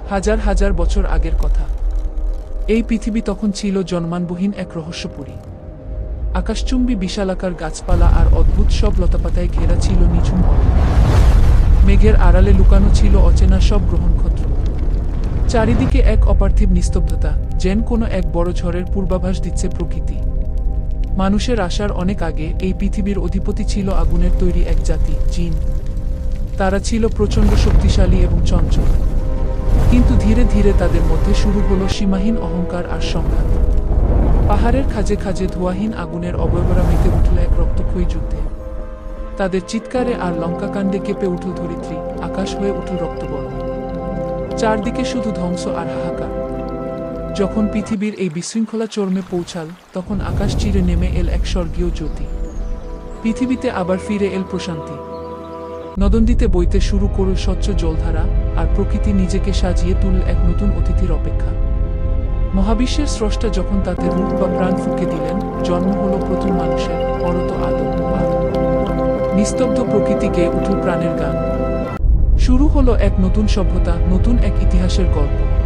হাজার হাজার বছর আগের কথা। এই পৃথিবী তখন ছিল জন্মানবহীন এক রহস্যপুরী। আকাশচুম্বী বিশালাকার গাছপালা আর অদ্ভুত সব লতাপাতায় ঘেরা ছিল নিঝুম অরণ্য। মেঘের আড়ালে লুকানো ছিল অচেনা সব গ্রহনক্ষত্র। চারিদিকে এক অপার্থিব নিস্তব্ধতা, যেন কোনো এক বড় ঝড়ের পূর্বাভাস দিচ্ছে প্রকৃতি। মানুষের আসার অনেক আগে এই পৃথিবীর অধিপতি ছিল আগুনের তৈরি এক জাতি, জিন। তারা ছিল প্রচণ্ড শক্তিশালী এবং চঞ্চল। কিন্তু ধীরে ধীরে তাদের মধ্যে শুরু হলো সীমাহীন অহংকার আর সংঘাত। পাহাড়ের খাঁজে খাঁজে ধোঁয়াহীন আগুনের অবয়বরা মেতে উঠল এক রক্তক্ষয়ী যুদ্ধে। তাদের চিৎকারে আর লঙ্কাকাণ্ডে কেঁপে উঠল ধরিত্রী, আকাশ হয়ে উঠল রক্তবর্ণ। চারদিকে শুধু ধ্বংস আর হাহাকার। যখন পৃথিবীর এই বিশৃঙ্খলা চরমে পৌঁছাল, তখন আকাশ চিরে নেমে এল এক স্বর্গীয় জ্যোতি। পৃথিবীতে আবার ফিরে এল প্রশান্তি। নদনদীতে বইতে শুরু করল স্বচ্ছ জলধারা, আর প্রকৃতি নিজেকে সাজিয়ে তুলল এক নতুন অতিথির অপেক্ষা। মহাবিশ্বের স্রষ্টা যখন তাতে রূপ বা প্রাণ ফুঁকে দিলেন, জন্ম হলো প্রথম মানুষের, অরত আদম। আর নিস্তব্ধ প্রকৃতি গেয়ে উঠল প্রাণের গান। শুরু হলো এক নতুন সভ্যতা, নতুন এক ইতিহাসের গল্প।